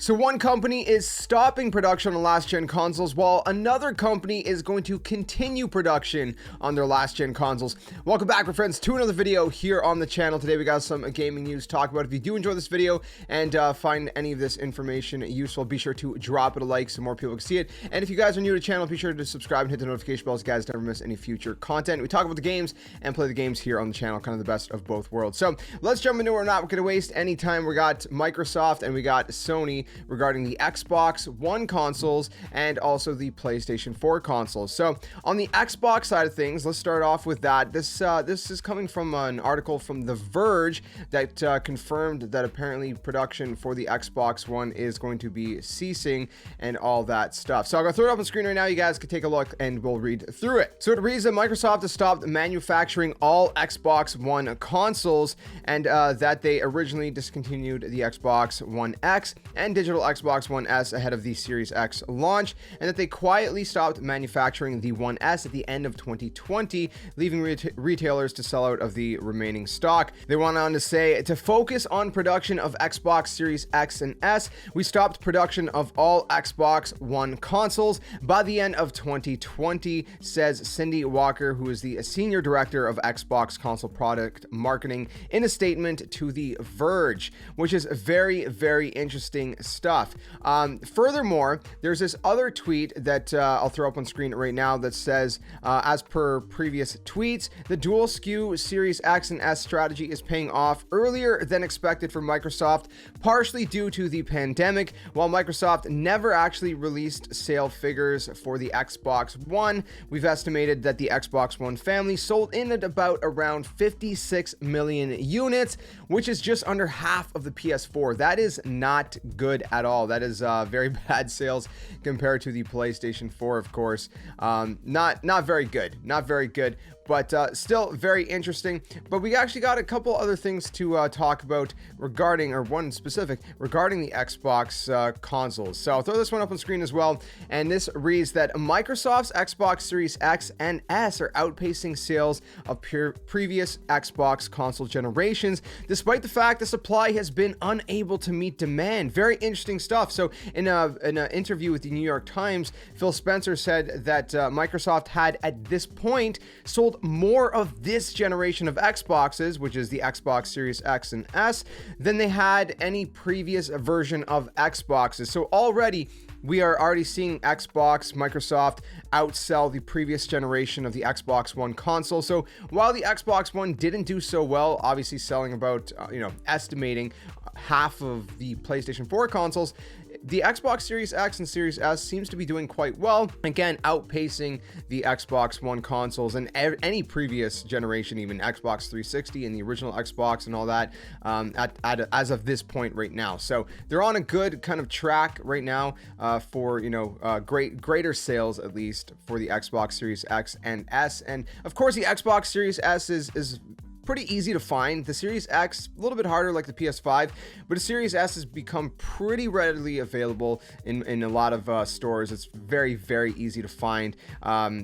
So one company is stopping production on last-gen consoles while another company is going to continue production on their last-gen consoles. Welcome back, my friends, to another video here on the channel. Today we got some gaming news to talk about. If you do enjoy this video and find any of this information useful, be sure to drop it a like so more people can see it. And if you guys are new to the channel, be sure to subscribe and hit the notification bell so you guys never miss any future content. We talk about the games and play the games here on the channel, kind of the best of both worlds. So let's jump into it. We're not going to waste any time. We got Microsoft and we got Sony regarding the Xbox One consoles and also the PlayStation 4 consoles. So on the Xbox side of things, let's start off with that. This is coming from an article from The Verge that confirmed that apparently production for the Xbox One is going to be ceasing and all that stuff. So I'm going to throw it up on screen right now. You guys can take a look and we'll read through it. So it reads that Microsoft has stopped manufacturing all Xbox One consoles and that they originally discontinued the Xbox One X and digital Xbox One S ahead of the Series X launch, and that they quietly stopped manufacturing the One S at the end of 2020, leaving retailers to sell out of the remaining stock. They went on to say, to focus on production of Xbox Series X and S, we stopped production of all Xbox One consoles by the end of 2020, says Cindy Walker, who is the senior director of Xbox console product marketing, in a statement to The Verge, which is very, very interesting stuff. Furthermore, there's this other tweet that I'll throw up on screen right now that says, as per previous tweets, the dual SKU Series X and S strategy is paying off earlier than expected for Microsoft, partially due to the pandemic. While Microsoft never actually released sale figures for the Xbox One, we've estimated that the Xbox One family sold in at about around 56 million units, which is just under half of the PS4. That is not good at all. That is very bad sales compared to the PlayStation 4, of course. Not very good. Not very good. But still very interesting. But we actually got a couple other things to talk about regarding, or one specific, regarding the Xbox consoles. So I'll throw this one up on screen as well. And this reads that Microsoft's Xbox Series X and S are outpacing sales of previous Xbox console generations, despite the fact the supply has been unable to meet demand. Very interesting stuff. So in an interview with the New York Times, Phil Spencer said that Microsoft had at this point sold more of this generation of Xboxes, which is the Xbox Series X and S, than they had any previous version of Xboxes. So already we are already seeing Microsoft outsell the previous generation of the Xbox One console. So while the Xbox One didn't do so well, obviously selling about, estimating half of the PlayStation 4 consoles, the Xbox Series X and Series S seems to be doing quite well, again outpacing the Xbox One consoles and any previous generation, even Xbox 360 and the original Xbox and all that, as of this point right now. So they're on a good kind of track right now for greater sales, at least for the Xbox Series X and S. And of course the Xbox Series S is pretty easy to find. The Series X, a little bit harder like the PS5, but the Series S has become pretty readily available in a lot of stores. It's very, very easy to find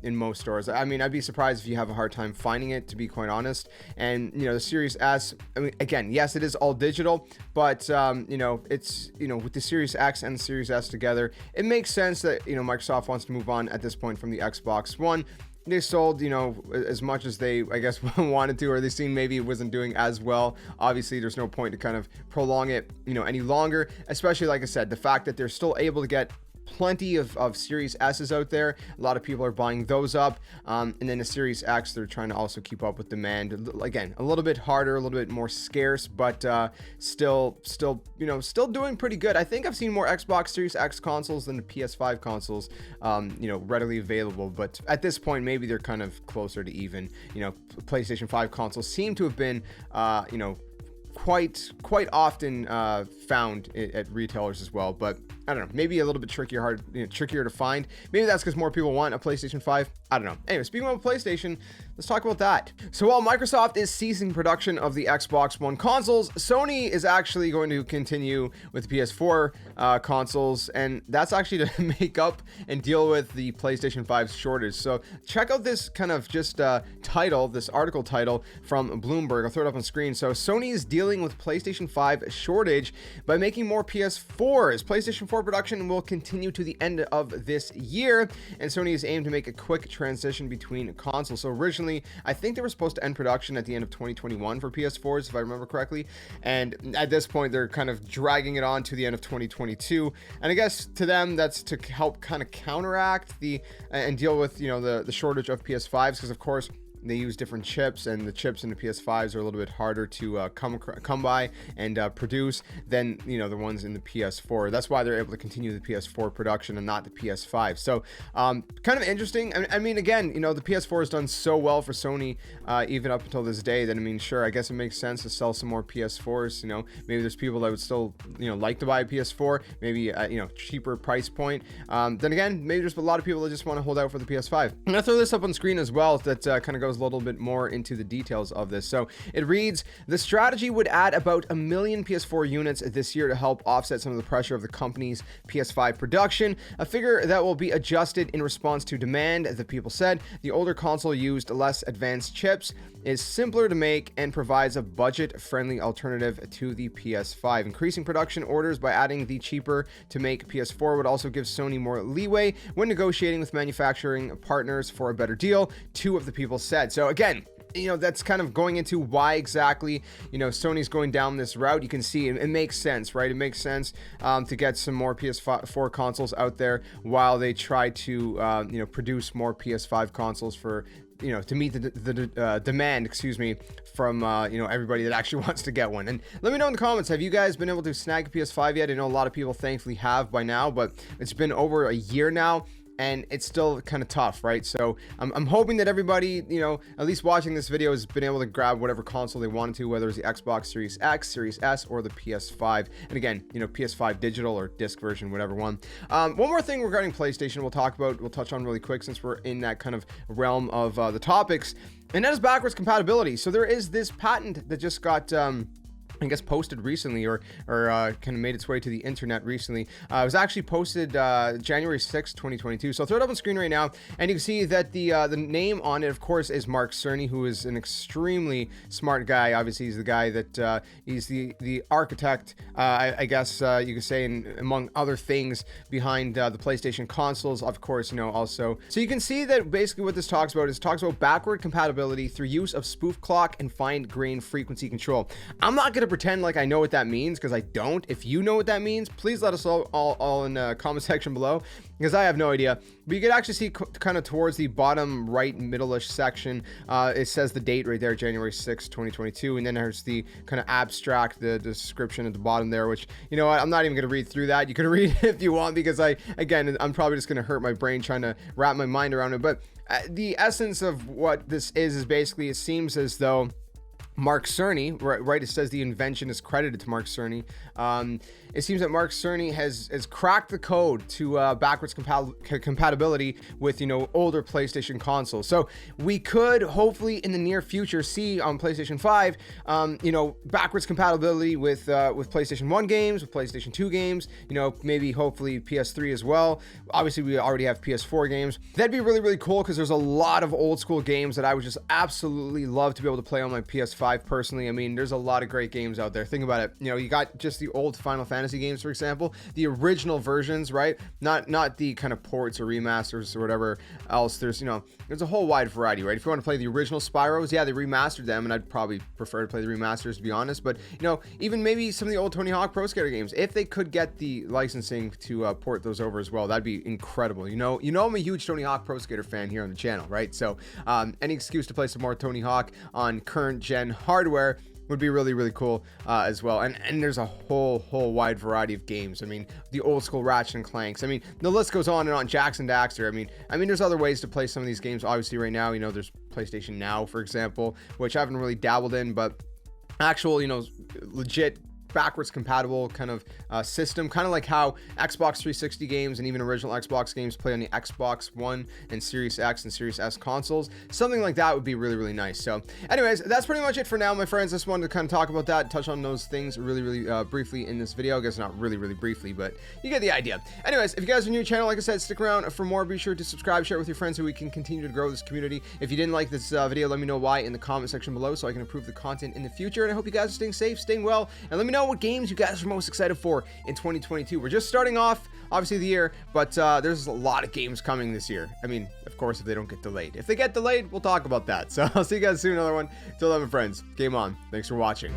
in most stores. I mean, I'd be surprised if you have a hard time finding it, to be quite honest. And, the Series S, I mean, again, yes, it is all digital, but, it's, with the Series X and the Series S together, it makes sense that, Microsoft wants to move on at this point from the Xbox One. They sold, as much as they, I guess, wanted to, or they seen maybe it wasn't doing as well. Obviously, there's no point to kind of prolong it, any longer, especially, like I said, the fact that they're still able to get plenty of Series S's out there. A lot of people are buying those up, and then the Series X, they're trying to also keep up with demand. Again, a little bit harder, a little bit more scarce, but still doing pretty good. I think I've seen more Xbox Series X consoles than the PS5 consoles readily available, but at this point maybe they're kind of closer to even. PlayStation 5 consoles seem to have been quite often found at retailers as well, but I don't know, maybe a little bit trickier to find. Maybe that's because more people want a PlayStation 5. I don't know. Anyway, speaking of PlayStation, let's talk about that. So while Microsoft is ceasing production of the Xbox One consoles, Sony is actually going to continue with the PS4 consoles, and that's actually to make up and deal with the PlayStation 5 shortage. So check out this kind of just title, this article title from Bloomberg. I'll throw it up on screen. So Sony is dealing dealing with PlayStation 5 shortage by making more PS4s. PlayStation 4 production will continue to the end of this year, and Sony is aimed to make a quick transition between consoles. So originally, I think they were supposed to end production at the end of 2021 for PS4s, if I remember correctly, and at this point, they're kind of dragging it on to the end of 2022, and I guess to them, that's to help kind of counteract the and deal with, you know, the shortage of PS5s, because of course they use different chips, and the chips in the PS5s are a little bit harder to come by and produce than, you know, the ones in the PS4. That's why they're able to continue the PS4 production and not the PS5. So kind of interesting. I mean, again, you know, the PS4 has done so well for Sony even up until this day that, I mean, sure, I guess it makes sense to sell some more PS4s. You know, maybe there's people that would still, you know, like to buy a PS4, maybe you know, cheaper price point. Then again, maybe there's a lot of people that just want to hold out for the PS5. I'm gonna throw this up on screen as well, that kind of goes a little bit more into the details of this. So it reads, the strategy would add about 1 million PS4 units this year to help offset some of the pressure of the company's PS5 production, a figure that will be adjusted in response to demand. The people said the older console used less advanced chips, is simpler to make, and provides a budget-friendly alternative to the PS5. Increasing production orders by adding the cheaper to make PS4 would also give Sony more leeway when negotiating with manufacturing partners for a better deal, 2 of the people said. So again, you know, that's kind of going into why exactly, you know, Sony's going down this route. You can see it makes sense, right? It makes sense to get some more PS4 consoles out there while they try to, you know, produce more PS5 consoles for, you know, to meet the demand, excuse me, from, you know, everybody that actually wants to get one. And let me know in the comments, have you guys been able to snag a PS5 yet? I know a lot of people thankfully have by now, but it's been over a year now, and it's still kind of tough, right? So I'm hoping that everybody, you know, at least watching this video, has been able to grab whatever console they wanted to, whether it's the Xbox Series X, Series S, or the PS5. And again, you know, PS5 digital or disc version, whatever one. One more thing regarding PlayStation we'll touch on really quick, since we're in that kind of realm of the topics, and that is backwards compatibility. So there is this patent that just got I guess posted recently, or kind of made its way to the internet recently. It was actually posted January 6th, 2022. So I'll throw it up on screen right now, and you can see that the name on it, of course, is Mark Cerny, who is an extremely smart guy. Obviously, he's the guy that he's the architect, I guess you could say, among other things, behind the PlayStation consoles, of course, you know, also. So you can see that basically what this talks about is backward compatibility through use of spoof clock and fine-grained frequency control. I'm not going to pretend like I know what that means, because I don't. If you know what that means, please let us all in the comment section below, because I have no idea. But you can actually see kind of towards the bottom right middle-ish section, it says the date right there, January 6th, 2022, and then there's the kind of abstract, the description at the bottom there, which, you know what, I'm not even going to read through that. You can read it if you want, because again, I'm probably just going to hurt my brain trying to wrap my mind around it. But the essence of what this is basically, it seems as though Mark Cerny, right? It says the invention is credited to Mark Cerny. It seems that Mark Cerny has cracked the code to backwards compatibility with, you know, older PlayStation consoles. So we could hopefully in the near future see on PlayStation 5, you know, backwards compatibility with PlayStation 1 games, with PlayStation 2 games. You know, maybe hopefully PS3 as well. Obviously, we already have PS4 games. That'd be really, really cool, because there's a lot of old school games that I would just absolutely love to be able to play on my PS5 personally. I mean, there's a lot of great games out there. Think about it. You know, you got just the old Final Fantasy games, for example, the original versions, right? Not the kind of ports or remasters or whatever else. There's, you know, there's a whole wide variety, right? If you want to play the original Spyros, yeah, they remastered them, and I'd probably prefer to play the remasters, to be honest. But, you know, even maybe some of the old Tony Hawk Pro Skater games, if they could get the licensing to port those over as well, that'd be incredible. You know, I'm a huge Tony Hawk Pro Skater fan here on the channel, right? So any excuse to play some more Tony Hawk on current gen hardware would be really, really cool as well. And there's a whole wide variety of games. I mean, the old school Ratchet and Clanks. I mean, the list goes on and on. Jackson Daxter. I mean, there's other ways to play some of these games. Obviously, right now, you know, there's PlayStation Now, for example, which I haven't really dabbled in, but actual, you know, legit backwards compatible kind of system, kind of like how Xbox 360 games and even original Xbox games play on the Xbox One and Series X and Series S consoles. Something like that would be really, really nice. So anyways, that's pretty much it for now, my friends. I just wanted to kind of talk about that, touch on those things really briefly in this video. I guess not really briefly, but you get the idea. Anyways, if you guys are new to the channel, like I said, stick around for more. Be sure to subscribe, share it with your friends so we can continue to grow this community. If you didn't like this video, let me know why in the comment section below so I can improve the content in the future. And I hope you guys are staying safe, staying well, and let me know what games you guys are most excited for in 2022. We're just starting off, obviously, the year, but there's a lot of games coming this year. I mean, of course, if they don't get delayed. If they get delayed, we'll talk about that. So I'll see you guys soon, another one. Till then, my friends, game on. Thanks for watching.